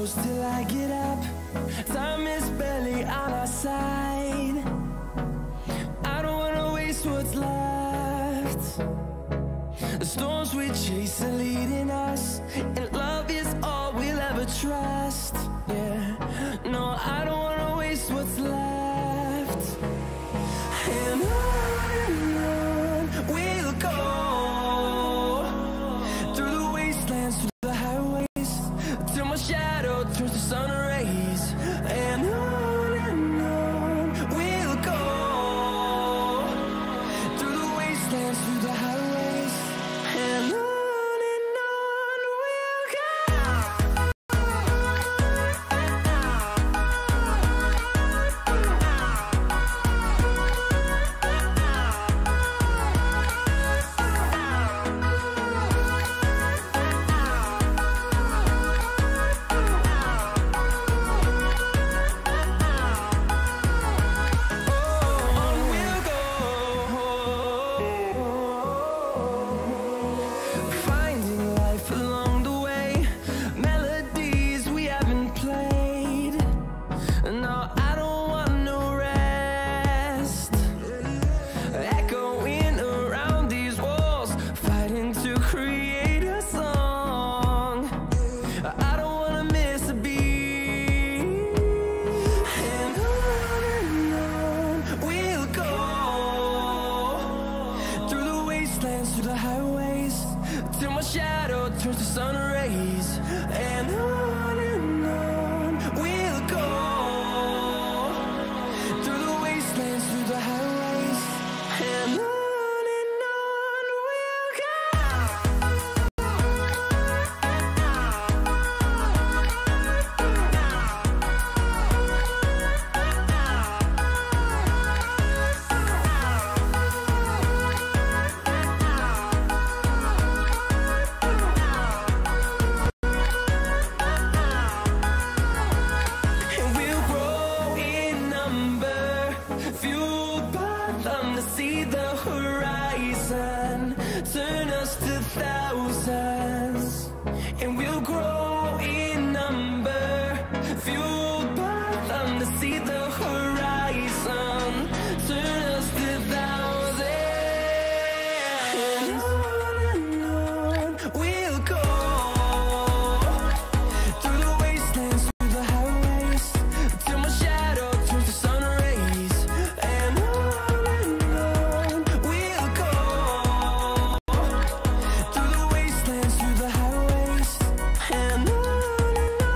close till I get up. Time is barely on our side. I don't wanna waste what's left. The storms we chase are leading us, and love is all we'll ever trust. Yeah, no, I don't wanna waste what's left. And on we'll go, through the wastelands, through the highways, till my shadow turns to sun rays. And on we'll go, through the wastelands, through the highways, and on we'll go. Through the highways, till my shadow turns to sun rays. And on we'll go, through the wastelands, through the highways, and on we'll go. Turn us to thousands, and we'll grow in number, fueled by them to see the horizon. Turn us to thousands, and on we'll go, through the wastelands, through the highways, till my shadow turns to sun rays. And on we'll go, through the wastelands, through the highways, and on we'll go.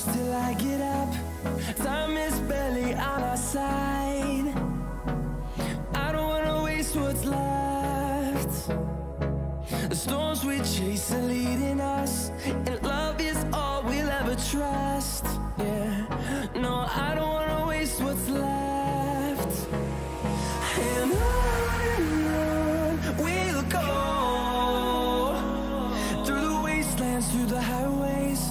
till I get up. Time is barely on our side. I don't wanna waste what's left. The storms we chase are leading us, and love is all we'll ever trust. Yeah, no, I don't wanna waste what's left. And on we'll go, through the wastelands, through the highways,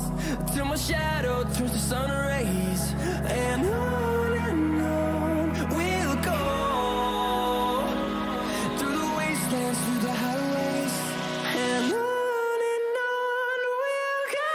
till my shadow turns to sun rays. And on we'll go, through the wastelands, through the highways, and on we'll go.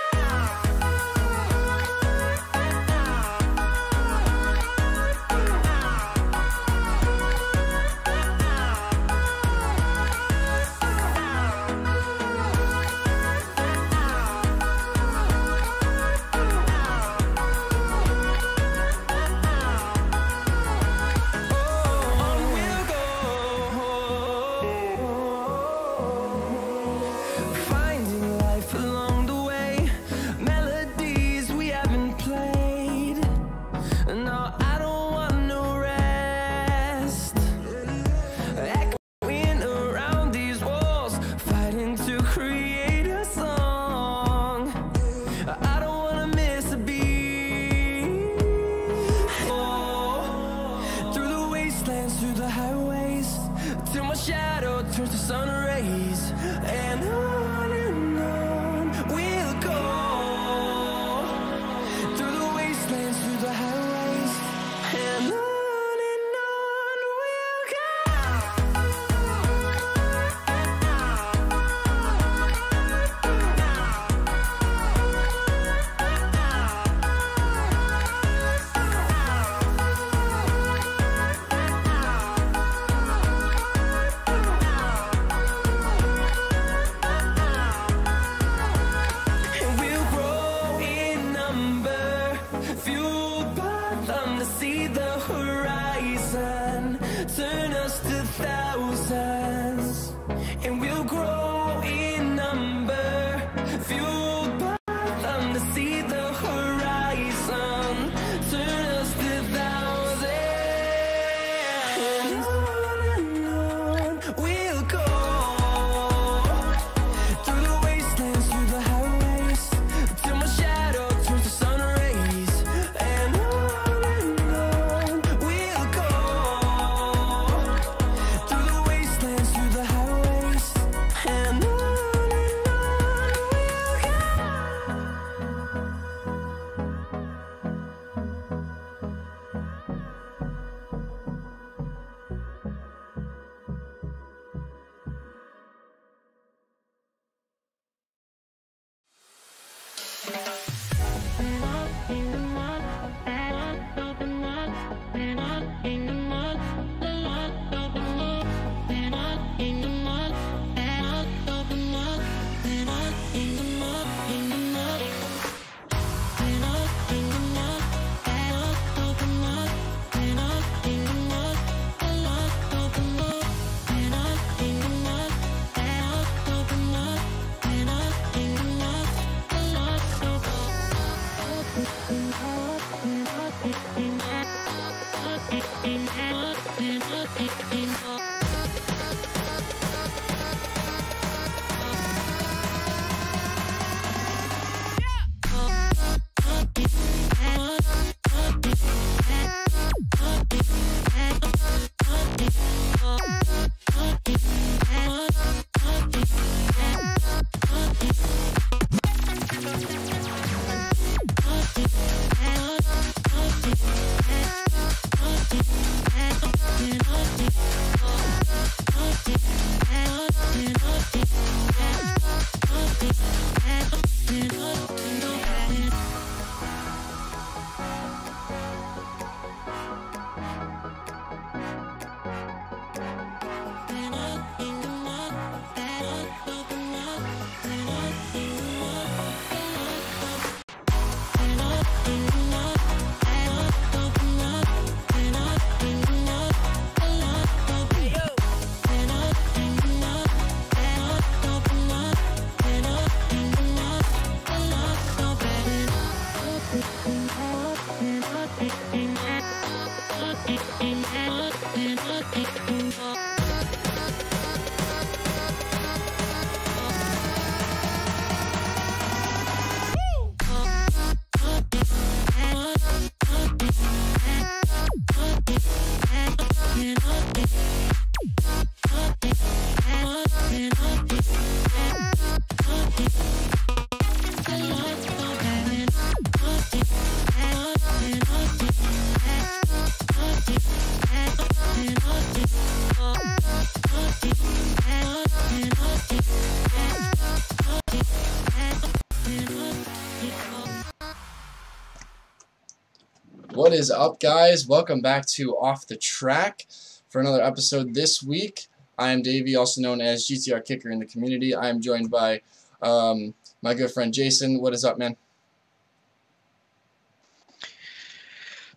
What is up, guys? Welcome back to Off the Track for another episode this week. I am Davey, also known as GTR Kicker in the community. I am joined by my good friend Jason. What is up, man?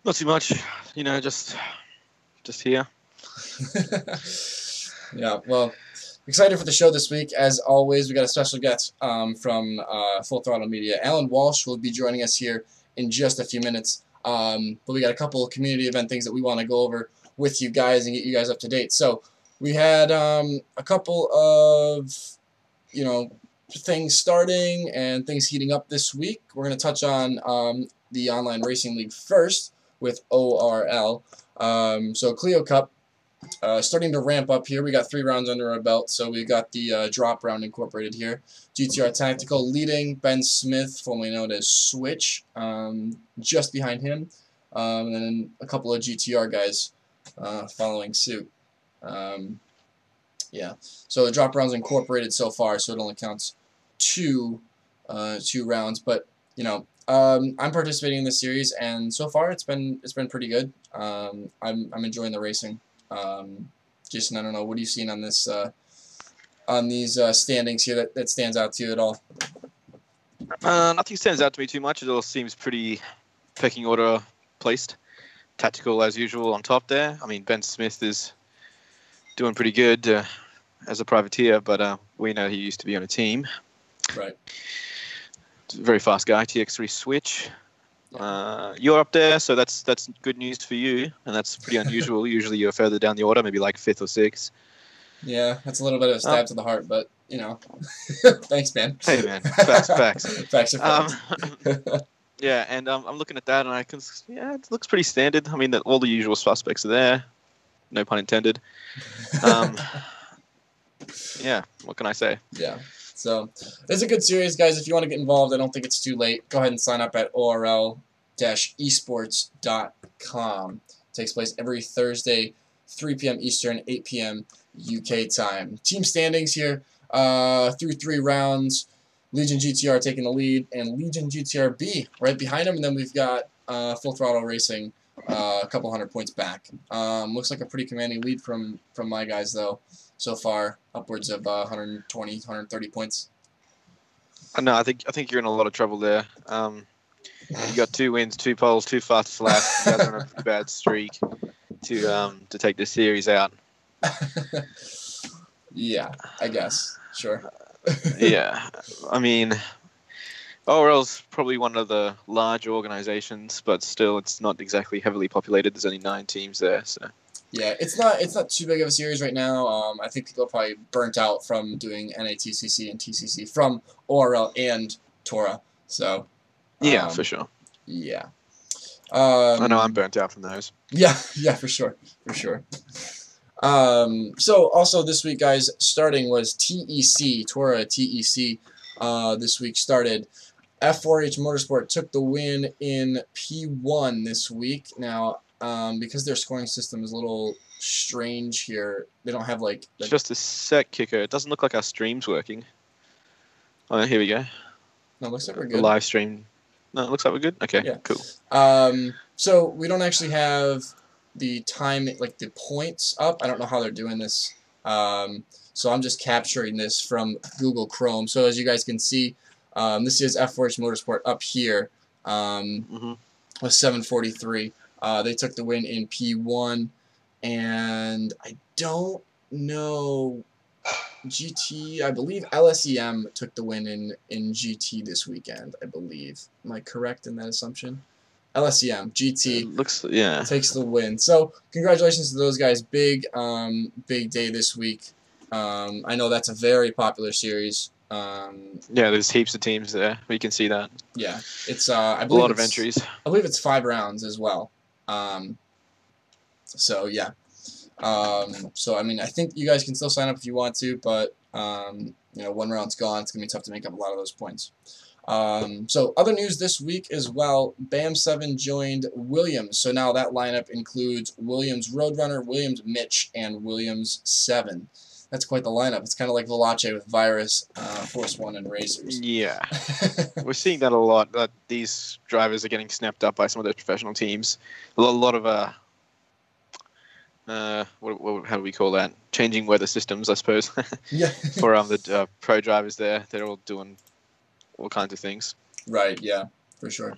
Not too much, you know, just here. Yeah, well, excited for the show this week. As always, we got a special guest from Full Throttle Media. Alan Walsh will be joining us here in just a few minutes. But we got a couple of community event things that we want to go over with you guys and get you guys up to date. So we had a couple of, you know, things starting and things heating up this week. We're going to touch on the Online Racing League first with ORL. So Clio Cup starting to ramp up here. We got 3 rounds under our belt, so we got the drop round incorporated here. GTR Tactical leading, Ben Smith, formerly known as Switch, just behind him, and then a couple of GTR guys following suit. Yeah, so the drop round's incorporated so far, so it only counts two rounds. But you know, I'm participating in this series, and so far it's been pretty good. I'm enjoying the racing. Jason, I don't know, what are you seeing on this on these standings here that stands out to you at all? Nothing stands out to me too much. It all seems pretty pecking order placed. Tactical as usual on top there. I mean, Ben Smith is doing pretty good as a privateer, but we know he used to be on a team. Right. Very fast guy, TX3 Switch. You're up there, so that's good news for you, and that's pretty unusual. Usually you're further down the order, maybe like 5th or 6th. Yeah, that's a little bit of a stab to the heart, but you know, thanks, man. Hey, man, facts. Facts are facts. Yeah, and I'm looking at that, and it looks pretty standard. I mean, all the usual suspects are there, no pun intended. Yeah, what can I say? Yeah. So, it's a good series, guys. If you want to get involved, I don't think it's too late. Go ahead and sign up at orl-esports.com. It takes place every Thursday, 3 p.m. Eastern, 8 p.m. UK time. Team standings here through 3 rounds. Legion GTR taking the lead, and Legion GTR B right behind him. And then we've got Full Throttle Racing a couple hundred points back. Looks like a pretty commanding lead from my guys, though, so far, upwards of 120, 130 points. No, I think you're in a lot of trouble there. You got 2 wins, 2 poles, 2 fastest laps. You guys are on a pretty bad streak to take this series out. Yeah, I guess. Sure. Yeah, I mean, ORL's probably one of the large organizations, but still, it's not exactly heavily populated. There's only 9 teams there, so. Yeah, it's not too big of a series right now. I think people are probably burnt out from doing NATCC and TCC from ORL and Tora. So. Yeah, for sure. Yeah. I know I'm burnt out from those. Yeah, for sure. So also this week, guys, starting was TEC, Tora TEC. This week started. F4H Motorsport took the win in P1 this week. Now, because their scoring system is a little strange here, they don't have like. It's just a set kicker. It doesn't look like our stream's working. Oh, here we go. No, it looks like we're The good. live stream. No, it looks like we're good. Okay, Yeah. cool. So we don't actually have the time, like the points up. I don't know how they're doing this. So I'm just capturing this from Google Chrome. So as you guys can see, this is F4H Motorsport up here with 743. They took the win in P1, and I don't know GT. I believe LSEM took the win in GT this weekend. I believe. Am I correct in that assumption? LSEM GT takes the win. So congratulations to those guys. Big day this week. I know that's a very popular series. Yeah, there's heaps of teams there. We can see that. Yeah, it's I believe a lot of entries. I believe it's 5 rounds as well. So yeah. So I mean, I think you guys can still sign up if you want to, but you know, 1 round's gone. It's gonna be tough to make up a lot of those points. So other news this week as well. BAM7 joined Williams. So now that lineup includes Williams Roadrunner, Williams Mitch, and Williams 7. That's quite the lineup. It's kind of like Velace with Virus, Force 1, and Racers. Yeah. We're seeing that a lot, that these drivers are getting snapped up by some of those professional teams. A lot of, how do we call that? Changing weather systems, I suppose. Yeah. For the pro drivers there. They're all doing all kinds of things. Right, yeah, for sure.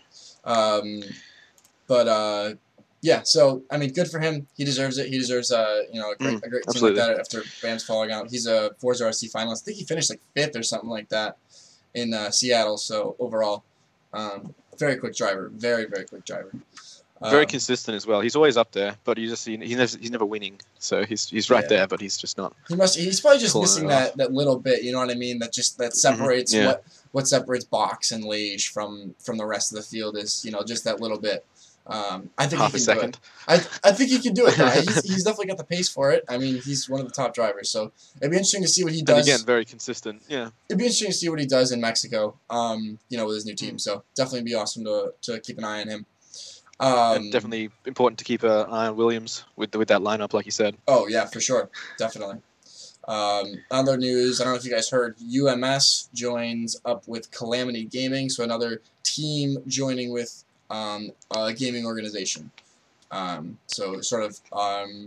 Yeah, so I mean, good for him. He deserves it. He deserves you know, a great team like that after BAM's falling out. He's a Forza RC finalist. I think he finished like 5th or something like that in Seattle. So overall, very quick driver, very quick driver. Very consistent as well. He's always up there, but he's never winning. So he's right there, but he's just not. He's probably just missing that little bit. You know what I mean? That separates what separates Box and Lage from the rest of the field is, you know, just that little bit. I think half he a can second. do it. I think he can do it. He's definitely got the pace for it. I mean, he's one of the top drivers, so it'd be interesting to see what he does. And again, very consistent. Yeah. It'd be interesting to see what he does in Mexico. You know, with his new team. So definitely be awesome to keep an eye on him. And definitely important to keep an eye on Williams with that lineup, like you said. Oh yeah, for sure, definitely. Other news, I don't know if you guys heard, UMS joins up with Calamity Gaming, so another team joining with a gaming organization. So sort of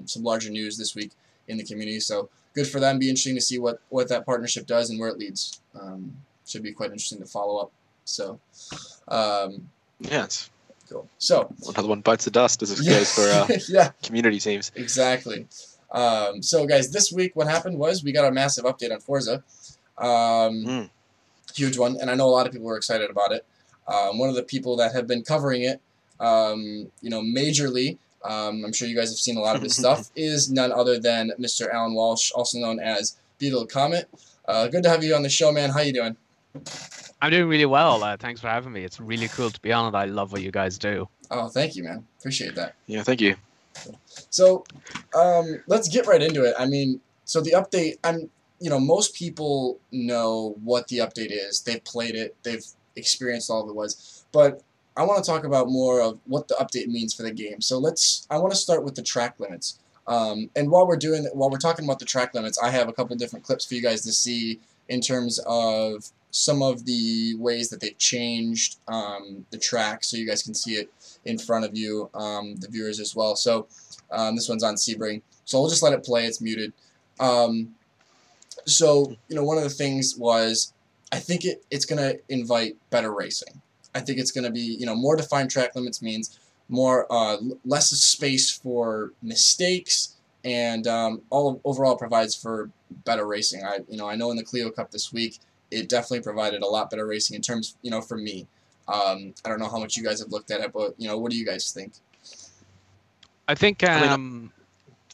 some larger news this week in the community. So good for them. Be interesting to see what that partnership does and where it leads. Should be quite interesting to follow up. So yeah, it's cool. So another one bites the dust as it goes for community teams. Exactly. So guys, this week what happened was we got a massive update on Forza. Huge one, and I know a lot of people were excited about it. One of the people that have been covering it, you know, majorly, I'm sure you guys have seen a lot of his stuff, is none other than Mr. Alan Walsh, also known as Beetle Comet. Good to have you on the show, man. How you doing? I'm doing really well. Thanks for having me. It's really cool to be on it. I love what you guys do. Oh, thank you, man. Appreciate that. Yeah, thank you. So, let's get right into it. I mean, so the update, you know, most people know what the update is. They've played it. They've experienced all of it was. But I want to talk about more of what the update means for the game. So I want to start with the track limits. And while we're talking about the track limits, I have a couple different clips for you guys to see in terms of some of the ways that they've changed the track, so you guys can see it in front of you, the viewers as well. So this one's on Sebring, so we'll just let it play. It's muted. So one of the things was, I think it's going to invite better racing. I think it's going to be, more defined track limits means more less space for mistakes, and overall provides for better racing. I know in the Clio Cup this week, it definitely provided a lot better racing in terms, for me. I don't know how much you guys have looked at it, but what do you guys think? I think sorry,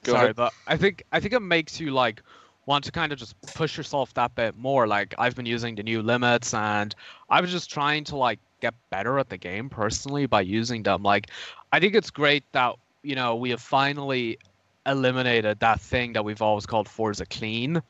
ahead. but I think it makes you like want to kind of just push yourself that bit more. Like, I've been using the new limits, and I was just trying to like get better at the game personally by using them. Like, I think it's great that we have finally eliminated that thing that we've always called Forza clean,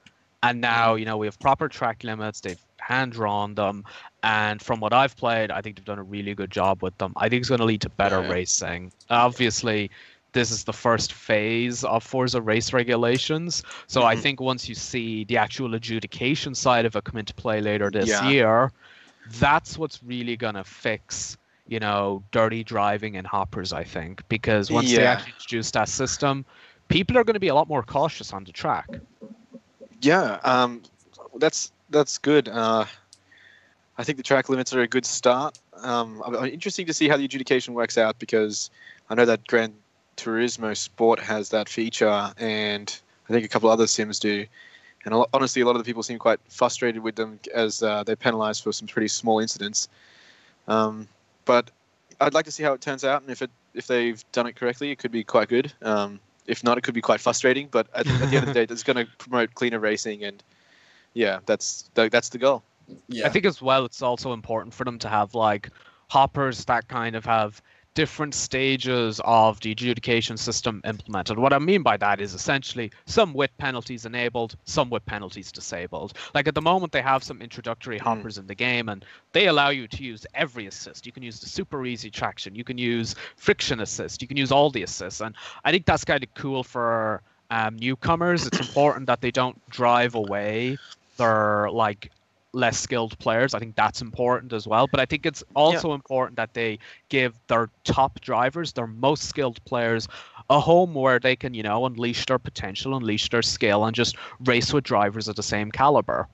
and now we have proper track limits. They've hand drawn them, and from what I've played, I think they've done a really good job with them. I think it's going to lead to better racing. Obviously, this is the first phase of Forza race regulations, so I think once you see the actual adjudication side of it come into play later this year, that's what's really going to fix dirty driving and hoppers, I think, because once they actually introduce that system, people are going to be a lot more cautious on the track. Yeah, that's good. I think the track limits are a good start. Interesting to see how the adjudication works out, because I know that Gran Turismo Sport has that feature, and I think a couple other sims do. And honestly, a lot of the people seem quite frustrated with them, as they're penalised for some pretty small incidents. But I'd like to see how it turns out, and if they've done it correctly, it could be quite good. If not, it could be quite frustrating. But at the end of the day, it's going to promote cleaner racing, and that's the goal. Yeah. I think as well, it's also important for them to have like hoppers that kind of have different stages of the adjudication system implemented. What I mean by that is essentially some with penalties enabled, some with penalties disabled. Like at the moment, they have some introductory hoppers in the game, and they allow you to use every assist. You can use the super easy traction, you can use friction assist, you can use all the assists, and I think that's kind of cool for newcomers. It's important that they don't drive away their like less skilled players. I think that's important as well, but I think it's also important that they give their top drivers, their most skilled players, a home where they can unleash their potential, unleash their skill, and just race with drivers of the same caliber.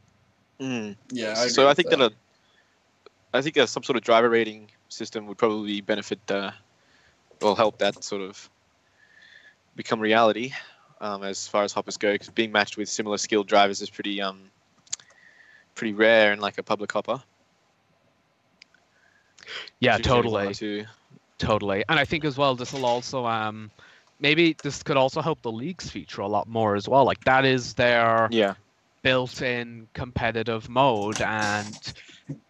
Yeah, so I think that some sort of driver rating system would probably benefit help that sort of become reality, as far as hoppers go, because being matched with similar skilled drivers is pretty rare in like a public hopper. Yeah, totally. And I think as well, this will also maybe this could also help the leagues feature a lot more as well. Like that is their built-in competitive mode, and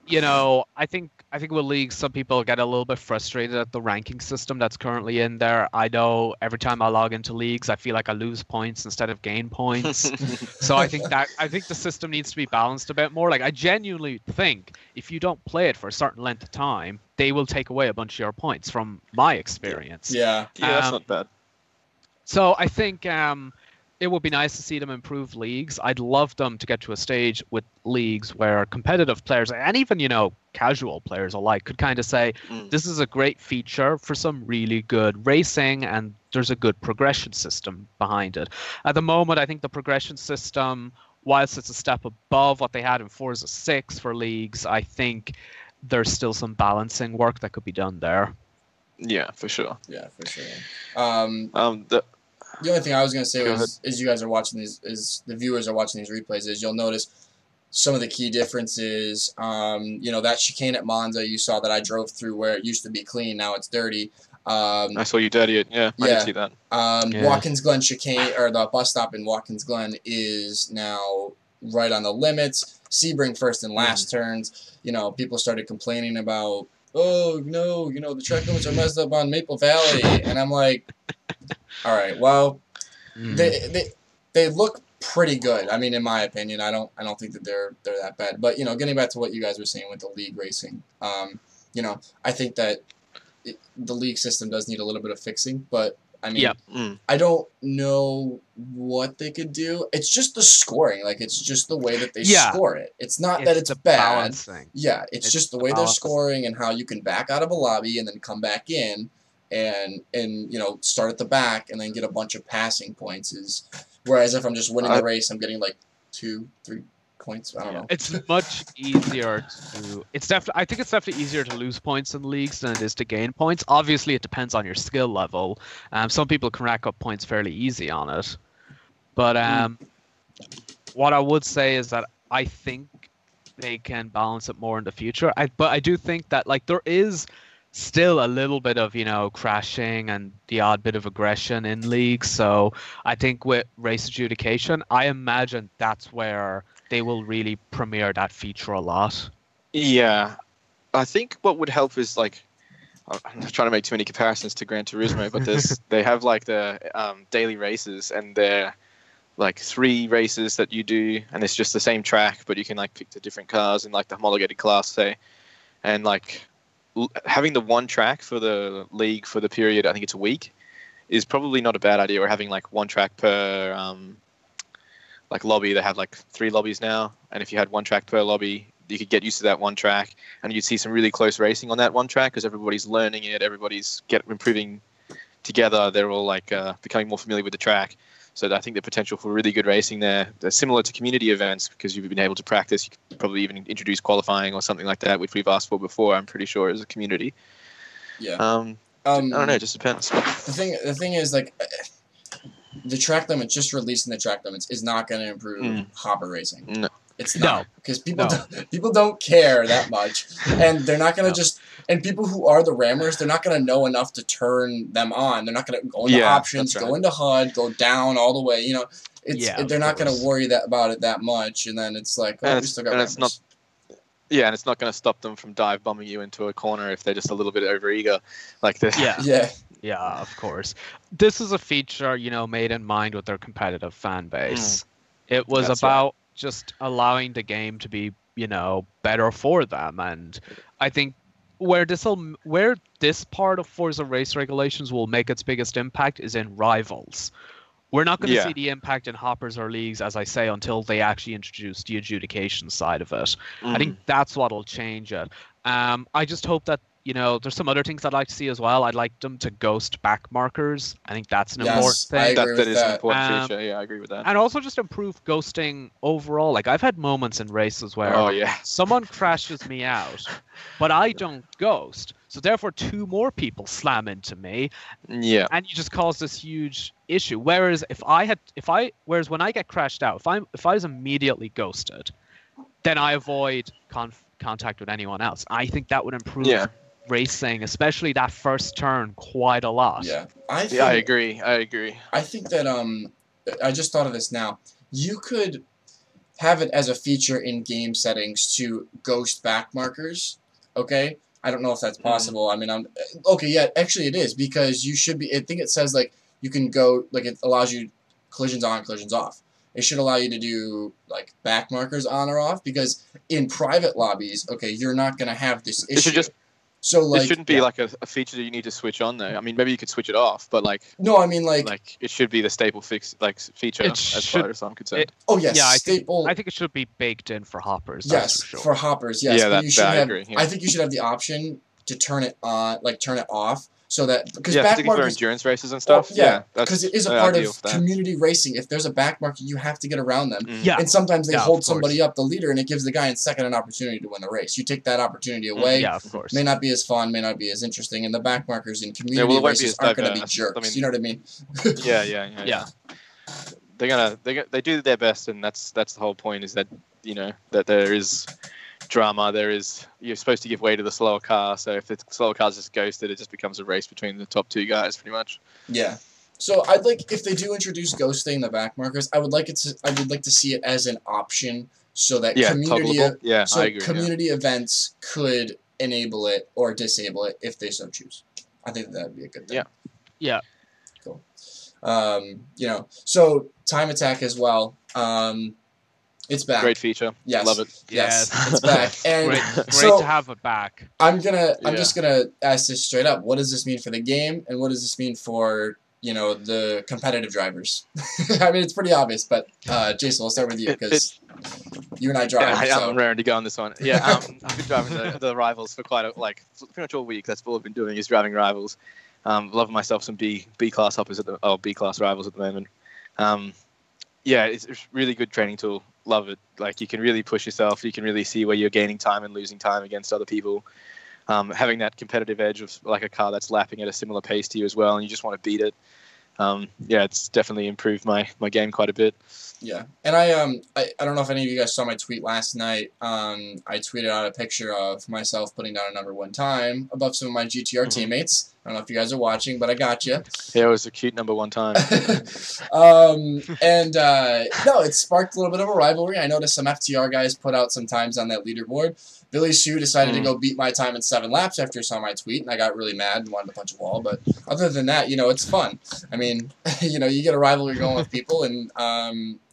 I think with leagues, some people get a little bit frustrated at the ranking system that's currently in there. I know every time I log into leagues, I feel like I lose points instead of gain points. So I think the system needs to be balanced a bit more. Like I genuinely think if you don't play it for a certain length of time, they will take away a bunch of your points, from my experience. Yeah, that's not bad. So I think it would be nice to see them improve leagues. I'd love them to get to a stage with leagues where competitive players, and even, casual players alike, could kind of say, this is a great feature for some really good racing, and there's a good progression system behind it. At the moment, I think the progression system, whilst it's a step above what they had in Forza 6 for leagues, I think there's still some balancing work that could be done there. Yeah, for sure. Yeah, for sure. The only thing I was going to say is you guys are watching these, is the viewers are watching these replays, is you'll notice some of the key differences. That chicane at Monza, you saw that I drove through where it used to be clean, now it's dirty. I saw you dirty it. I did see that. Watkins Glen chicane, or the bus stop in Watkins Glen, is now right on the limits. Sebring first and last turns. People started complaining about, oh no, the track limits are messed up on Maple Valley, and I'm like, all right, well, they look pretty good. I mean, in my opinion, I don't think that they're that bad. But getting back to what you guys were saying with the league racing, I think that the league system does need a little bit of fixing. But I mean, I don't know what they could do. It's just the scoring. Like, it's just the way that they score it. It's not that it's bad. Balancing. Yeah, it's just the way they're scoring and how you can back out of a lobby and then come back in and you know, start at the back and then get a bunch of passing points. Whereas if I'm just winning the race, I'm getting like 2, 3 points. I don't know. It's much easier to. I think it's definitely easier to lose points in leagues than it is to gain points. Obviously, it depends on your skill level. Some people can rack up points fairly easy on it, but what I would say is that I think they can balance it more in the future. But I do think that like there is still a little bit of, you know, crashing and the odd bit of aggression in leagues. So I think with race adjudication, I imagine that's where they will really premiere that feature a lot. Yeah. I think what would help is like, I'm not trying to make too many comparisons to Gran Turismo, but they have like the daily races, and they're like 3 races that you do, and it's just the same track, but you can like pick the different cars in like the homologated class, say, and like having the one track for the league for the period, I think it's a week, is probably not a bad idea. Or having like one track per like lobby. They have like 3 lobbies now, and if you had one track per lobby, you could get used to that one track, and you'd see some really close racing on that one track because everybody's learning it, everybody's improving together. They're all like becoming more familiar with the track. So I think the potential for really good racing there. They're similar to community events because you've been able to practice. You could probably even introduce qualifying or something like that, which we've asked for before, I'm pretty sure, as a community. Yeah. I don't know. It just depends. The thing is, like, the track limits, just releasing the track limits is not going to improve hopper racing. No. It's not, because people don't care that much, and they're not gonna and people who are the rammers, they're not gonna know enough to turn them on. They're not gonna go into options, go into HUD, go down all the way. You know, they're not gonna worry about it that much, and then it's like, oh, we still got rammers. And it's not going to stop them from dive bombing you into a corner if they're just a little bit overeager, like this. Yeah, of course. This is a feature, you know, made in mind with their competitive fan base. It was about just allowing the game to be, you know, better for them. And I think where this part of Forza race regulations will make its biggest impact is in rivals. We're not going to see the impact in hoppers or leagues, as I say, until they actually introduce the adjudication side of it. I think that's what'll change it. I just hope that, you know, there's some other things I'd like to see as well. I'd like them to ghost back markers. I think that's an important thing. That is an important feature. Yeah, I agree with that. And also just improve ghosting overall. Like, I've had moments in races where someone crashes me out, but I don't ghost. So therefore, 2 more people slam into me. Yeah. And you just cause this huge issue. Whereas when I get crashed out, if I was immediately ghosted, then I avoid contact with anyone else. I think that would improve racing, especially that first turn, quite a lot. Yeah, I agree. I think that I just thought of this now. You could have it as a feature in game settings to ghost back markers. Okay, I don't know if that's possible. I mean, actually it is, because you should be. I think it says like you can go, like, it allows you collisions on, collisions off. It should allow you to do like back markers on or off, because in private lobbies, you're not going to have this issue. It shouldn't be like a feature that you need to switch on, though. I mean, maybe you could switch it off, but like... No, I mean, like it should be the staple feature, as far as I'm concerned. Staple... I think it should be baked in for hoppers. Yes, for hoppers, yes. Yeah, I agree. Yeah. I think you should have the option to turn it on, like turn it off, so that... Because back markers... for endurance races and stuff. Because it is a part of community racing. If there's a back marker, you have to get around them. Yeah. And sometimes they hold somebody up, the leader, and it gives the guy in second an opportunity to win the race. You take that opportunity away. Yeah, of course. May not be as fun, may not be as interesting, and the back markers in community races aren't going to be jerks. I mean, you know what I mean? Yeah. They do their best, and that's the whole point, is that, you know, that there is drama, you're supposed to give way to the slower car, so if the slower car's just ghosted, it just becomes a race between the top 2 guys, pretty much. Yeah. So I'd like, if they do introduce ghosting the back markers, I would like to see it as an option, so that community events could enable it or disable it if they so choose. I think that would be a good thing. Yeah. Cool. You know, so time attack as well. It's back. Great feature. Yes. Love it. Yes, it's back. And great to have it back. I'm just gonna ask this straight up. What does this mean for the game, and what does this mean for you know, the competitive drivers. I mean, it's pretty obvious, but Jason, we'll start with you because you and I drive. I'm raring to go on this one. Yeah, I've been driving the rivals for pretty much all week. That's all I've been doing is driving rivals. Loving myself some B class hoppers B class rivals at the moment. Yeah, it's a really good training tool. Love it. Like, you can really push yourself. You can really see where you're gaining time and losing time against other people. Having that competitive edge of like a car that's lapping at a similar pace to you as well, and you just want to beat it. Yeah, it's definitely improved my game quite a bit. Yeah, and I don't know if any of you guys saw my tweet last night. I tweeted out a picture of myself putting down a #1 time above some of my GTR teammates. I don't know if you guys are watching, but I got you. Yeah, it was a cute #1 time. No, it sparked a little bit of a rivalry. I noticed some FTR guys put out some times on that leaderboard. Billy Sue decided to go beat my time in 7 laps after he saw my tweet, and I got really mad and wanted to punch a wall. But other than that, you know, it's fun. I mean, you know, you get a rivalry going with people, and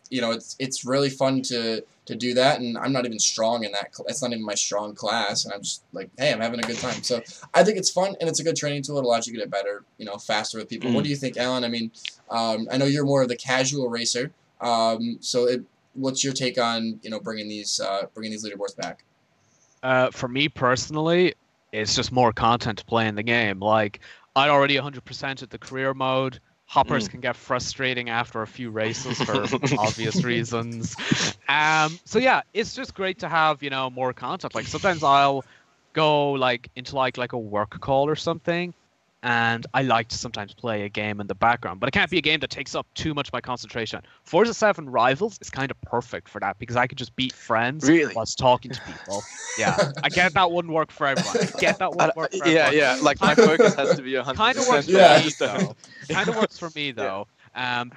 you know, it's really fun to do that. And I'm not even strong in that. That's not even my strong class, and I'm just like, hey, I'm having a good time. So I think it's fun, and it's a good training tool. It allows you to get better, you know, faster with people. What do you think, Alan? I mean, I know you're more of the casual racer. What's your take on, you know, bringing these leaderboards back? For me personally, it's just more content to play in the game. Like, I already 100%ed the career mode. Hoppers can get frustrating after a few races for obvious reasons. So yeah, it's just great to have, you know, more content. Like, sometimes I'll go like into like a work call or something, and I like to sometimes play a game in the background, but it can't be a game that takes up too much of my concentration. Forza 7 Rivals is kind of perfect for that because I could just beat friends whilst talking to people. Yeah, I get that wouldn't work for everyone. I get that wouldn't work for everyone. Yeah. Like, my focus has to be 100%. Kind of works for me though. Kind of works for me though,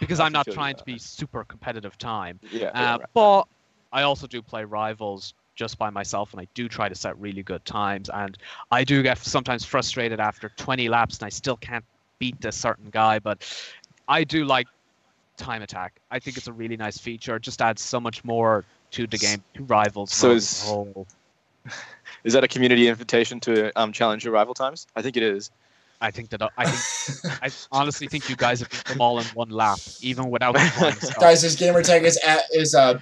because I'm not trying to be super competitive time. But I also do play Rivals just by myself, and I do try to set really good times, and I do get sometimes frustrated after 20 laps and I still can't beat this certain guy, but I do like time attack. I think it's a really nice feature. It just adds so much more to the game, to Rivals. So is that a community invitation to challenge your rival times? I think it is. I honestly think you guys have beat them all in 1 lap, even without flying stuff. Guys, his gamer tag is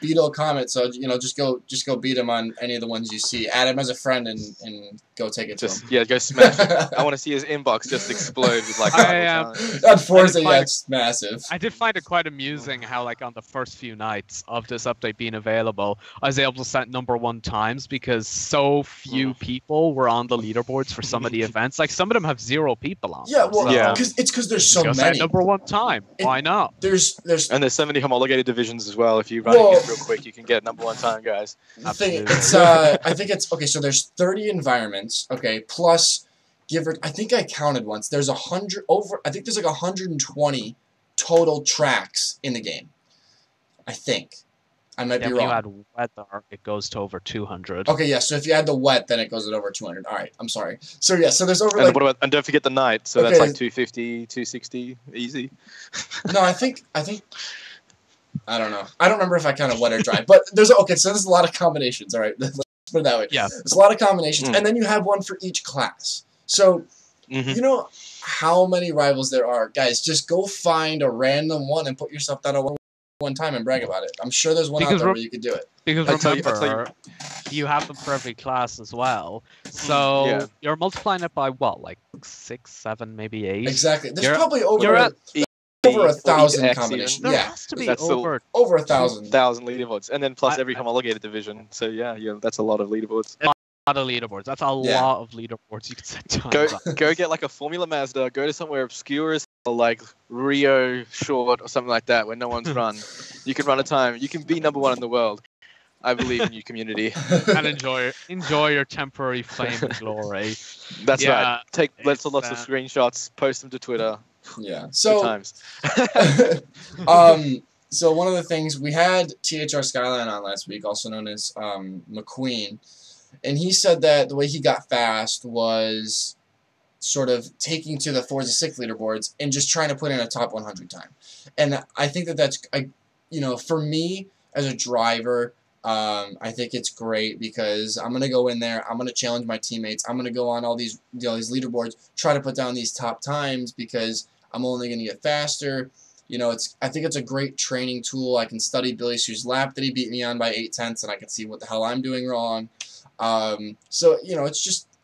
Beetle Comet, so you know, just go beat him on any of the ones you see. Add him as a friend and go take it to him. Yeah, go smash it. I want to see his inbox just explode with like. On Forza, yeah, it's massive. I did find it quite amusing how, like, on the first few nights of this update being available, I was able to set #1 times because so few people were on the leaderboards for some of the events. Like, some of them have 0 people on. Yeah, well, because there's so many. #1 time. Why not? There's so many homologated divisions as well. If you run it real quick, you can get #1 time, guys. I think it's okay. So there's 30 environments. Okay, plus I think I counted once. There's 100 over. I think there's like 120 total tracks in the game. I think. I might be wrong. If you add weather, it goes to over 200. Okay, yeah. So if you add the wet, then it goes at over 200. All right, I'm sorry. So yeah, so there's over. And don't forget the night. So that's like 250, 260, easy. No, I think. I don't know. I don't remember if I counted wet or dry, but so there's a lot of combinations. All right, let's put it that way. Yeah. There's a lot of combinations, and then you have one for each class. So you know how many rivals there are, guys. Just go find a random one and put yourself down one time and brag about it. I'm sure there's one out there where you could do it. Because remember, you have them for every class as well. So you're multiplying it by what, like 6, 7, maybe 8? Exactly. There's probably over 1,000 combinations. There has to be over 1,000. 1,000 leaderboards, and then plus every homologated division. So yeah, that's a lot of leaderboards. Lot of leaderboards. That's a lot of leaderboards you can set times on. Go get like a Formula Mazda. Go to somewhere obscure as like Rio Short or something like that where no one's run. You can run a time. You can be #1 in the world. I believe in you, community. And enjoy your temporary fame and glory. That's right. Take lots of screenshots. Post them to Twitter. Yeah. So times. So one of the things we had THR Skyline on last week, also known as McQueen. And he said that the way he got fast was sort of taking to the Forza 6 leaderboards and just trying to put in a top 100 time. And I think that's, you know, for me as a driver, I think it's great because I'm going to go in there, I'm going to challenge my teammates, I'm going to go on all these, these leaderboards, try to put down these top times because I'm only going to get faster. You know, I think it's a great training tool. I can study Billy Sue's lap that he beat me on by 8/10, and I can see what the hell I'm doing wrong. So, you know,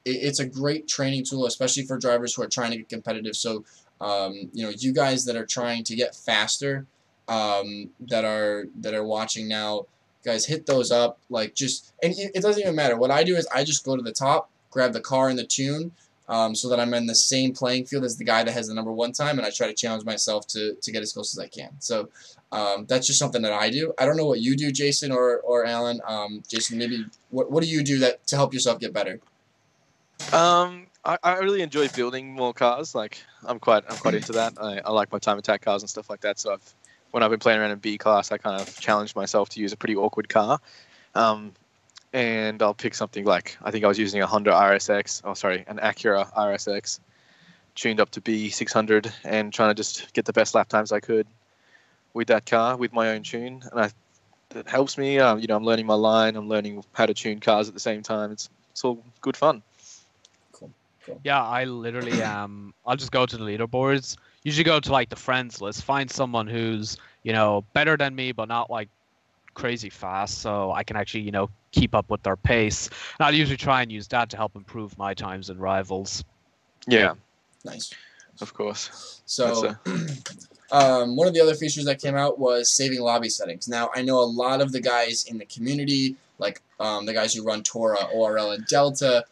it's a great training tool, especially for drivers who are trying to get competitive. So, you know, you guys that are trying to get faster, that are watching now, guys, hit those up. Like, and it doesn't even matter. What I do is I just go to the top, grab the car and the tune, so that I'm in the same playing field as the guy that has the #1 time, and I try to challenge myself to get as close as I can. So that's just something that I do. I don't know what you do, Jason or Alan. Jason, maybe what do you do to help yourself get better? I really enjoy building more cars. Like I'm quite into that. I like my time attack cars and stuff like that. So when I've been playing around in B class, I kind of challenged myself to use a pretty awkward car. And I'll pick something like, I think I was using a Honda RSX, an Acura RSX, tuned up to B600 and trying to just get the best lap times I could with that car, with my own tune. And that helps me. You know, I'm learning my line. I'm learning how to tune cars at the same time. It's all good fun. Cool. Yeah, I literally I'll just go to the leaderboards. Usually go to like the friends list, find someone who's, you know, better than me but not like crazy fast, so I can actually, you know, keep up with their pace. And I'll usually try and use that to help improve my times and rivals. Yeah. Nice. Of course. So one of the other features that came out was saving lobby settings. Now, I know a lot of the guys in the community, like the guys who run Tora, ORL, and Delta,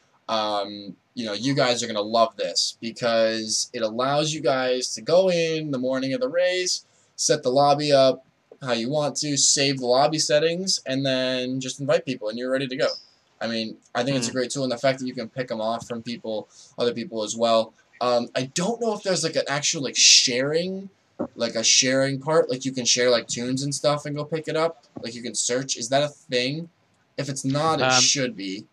you know, you guys are going to love this because it allows you guys to go in the morning of the race, set the lobby up how you want to, save the lobby settings, and then just invite people, and you're ready to go. I mean, I think it's a great tool, and the fact that you can pick them off from other people as well. I don't know if there's like an actual like sharing part, like you can share like tunes and stuff and go pick it up, like you can search. Is that a thing? If it's not, it should be.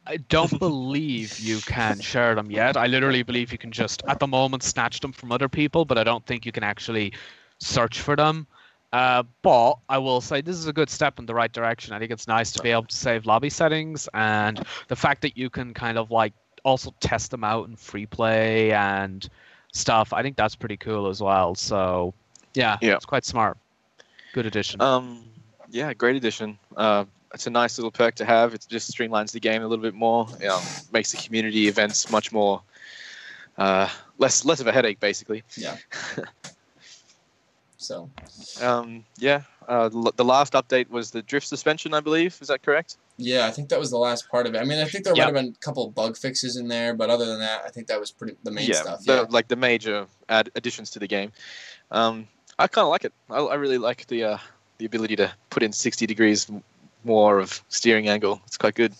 I don't believe you can share them yet. I literally believe you can just, at the moment, snatch them from other people, but I don't think you can actually search for them. But I will say this is a good step in the right direction. I think it's nice to be able to save lobby settings, and the fact that you can kind of like also test them out in free play and stuff. I think that's pretty cool as well. So yeah. It's quite smart. Good addition. Yeah, great addition. It's a nice little perk to have. It just streamlines the game a little bit more. You know, makes the community events much more less of a headache, basically. Yeah. So. The last update was the drift suspension, I believe. Is that correct? Yeah, I think that was the last part of it. I mean, I think there might have been a couple of bug fixes in there, but other than that, I think that was the main stuff. Like the major additions to the game. I kind of like it. I really like the ability to put in 60 degrees more of steering angle. It's quite good.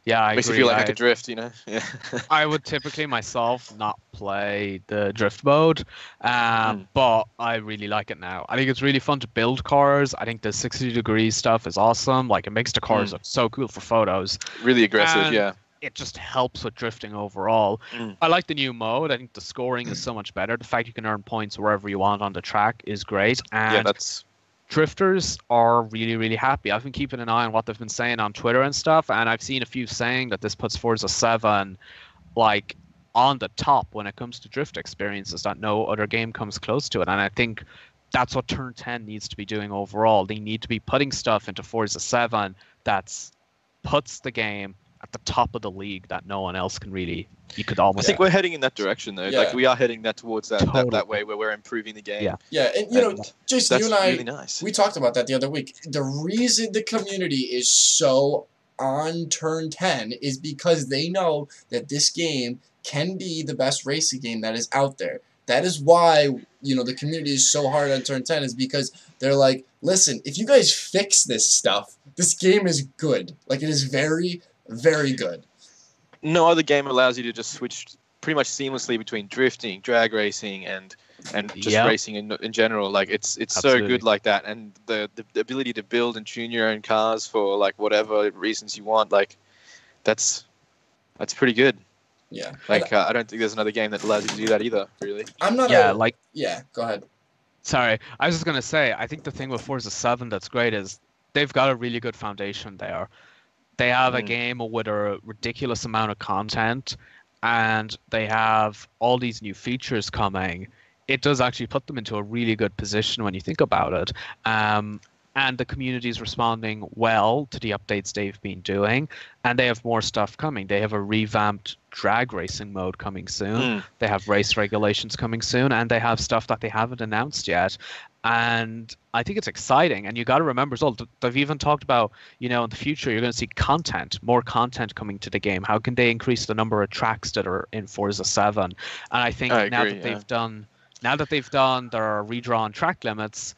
Yeah, I Makes agree. you feel like I could drift, you know? Yeah. I would typically myself not play the drift mode, but I really like it now. I think it's really fun to build cars. I think the 60 degrees stuff is awesome. Like, it makes the cars look so cool for photos. Really aggressive, and yeah. It just helps with drifting overall. I like the new mode. I think the scoring is so much better. The fact you can earn points wherever you want on the track is great. And drifters are really, really happy. I've been keeping an eye on what they've been saying on Twitter and stuff, and I've seen a few saying that this puts Forza 7 like on the top when it comes to drift experiences, that no other game comes close to it. And I think that's what Turn 10 needs to be doing overall. They need to be putting stuff into Forza 7 that puts the game at the top of the league that no one else can really. You could almost. I think we're heading in that direction, though. Yeah. Like, we are heading towards that way where we're improving the game. Yeah, and you know, Jason, you and I, really nice. We talked about that the other week. The reason the community is so on Turn 10 is because they know that this game can be the best racing game that is out there. That is why, you know, the community is so hard on Turn 10, is because they're like, listen, if you guys fix this stuff, this game is good. Like, it is very, very good. No other game allows you to just switch pretty much seamlessly between drifting, drag racing, and just racing in general. Like, it's so good like that, and the ability to build and tune your own cars for like whatever reasons you want, like that's pretty good. Yeah. Like, I don't think there's another game that allows you to do that either, really. I'm not. Yeah. Go ahead. Sorry, I was just gonna say, I think the thing with Forza 7 that's great is they've got a really good foundation there. They have a game with a ridiculous amount of content, and they have all these new features coming, it does actually put them into a really good position when you think about it. And the community is responding well to the updates they've been doing, and they have more stuff coming. They have a revamped drag racing mode coming soon. They have race regulations coming soon, and they have stuff that they haven't announced yet. And I think it's exciting. And you got to remember as well, they've even talked about, in the future, you're going to see more content coming to the game. How can they increase the number of tracks that are in Forza 7? And I think now that they've done their redrawn track limits,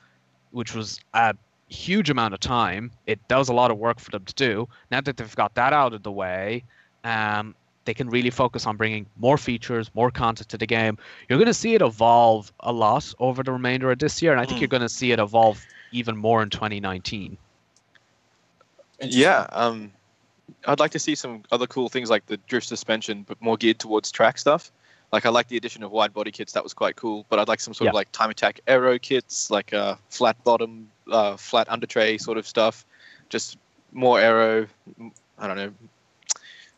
which was a huge amount of time, that was a lot of work for them to do. Now that they've got that out of the way, they can really focus on bringing more features, more content to the game. You're going to see it evolve a lot over the remainder of this year, and I think you're going to see it evolve even more in 2019. Yeah, I'd like to see some other cool things like the drift suspension, but more geared towards track stuff. Like, I like the addition of wide body kits. That was quite cool. But I'd like some sort of like time attack aero kits, like flat bottom, flat under tray sort of stuff. Just more aero. I don't know.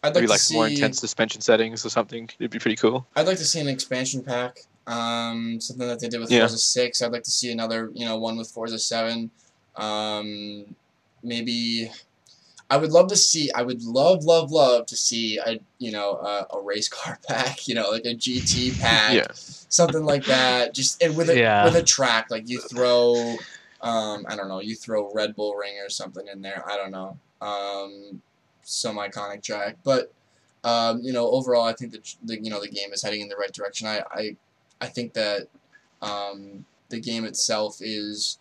I'd like maybe to like see more intense suspension settings or something. It'd be pretty cool. I'd like to see an expansion pack. Something that they did with Forza 6. I'd like to see another, one with Forza 7. Maybe I would love to see. I would love to see a race car pack. Like a GT pack, something like that. Just with a track. Like you throw, I don't know. You throw Red Bull Ring or something in there. I don't know. Some iconic track, but overall, I think that the game is heading in the right direction. I think that the game itself is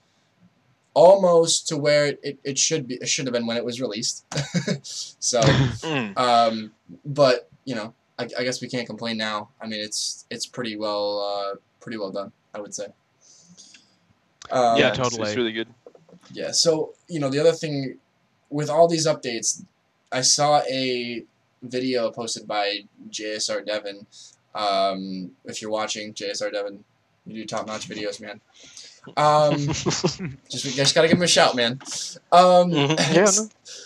almost to where it should be. It should have been when it was released. So, but I guess we can't complain now. I mean, it's pretty well done, I would say. Yeah, totally. It's really good. Yeah. So the other thing with all these updates, I saw a video posted by JSR Devon. If you're watching, JSR Devon, you do top-notch videos, man. Just gotta give him a shout, man.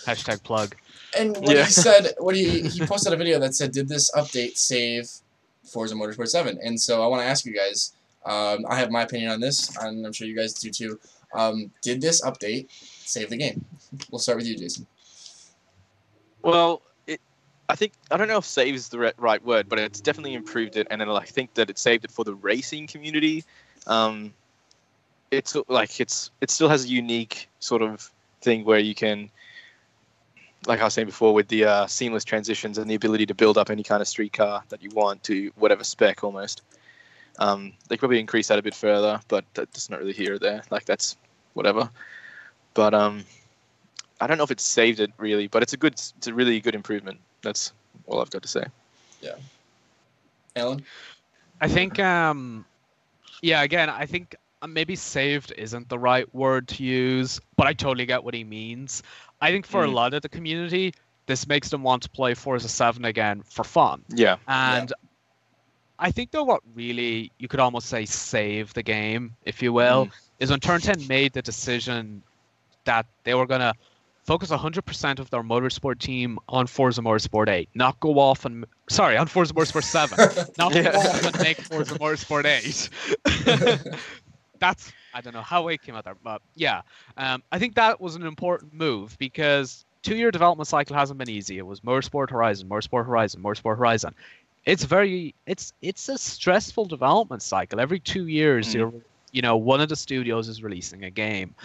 Hashtag plug. And what he said, he posted a video that said, "Did this update save Forza Motorsport 7?" And so I want to ask you guys. I have my opinion on this, and I'm sure you guys do too. Did this update save the game? We'll start with you, Jason. Well, I don't know if "save" is the right word, but it's definitely improved it, and then I think that it saved it for the racing community. It still has a unique sort of thing where you can, like I was saying before, with the seamless transitions and the ability to build up any kind of street car that you want to whatever spec almost. They probably increase that a bit further, but that's not really here or there. Like, that's whatever. But I don't know if it saved it really, but it's a really good improvement. That's all I've got to say. Yeah. Alan? I think, again, I think maybe saved isn't the right word to use, but I totally get what he means. I think for a lot of the community, this makes them want to play Forza 7 again for fun. Yeah. And I think though what really, you could almost say save the game, if you will, is when Turn 10 made the decision that they were going to focus 100% of their motorsport team on Forza Motorsport 8, not go off and... Sorry, on Forza Motorsport 7. Not go off and make Forza Motorsport 8. That's... I don't know how it came out there, but yeah. I think that was an important move because 2-year development cycle hasn't been easy. It was Motorsport Horizon, Motorsport Horizon, Motorsport Horizon. It's a stressful development cycle. Every 2 years, one of the studios is releasing a game.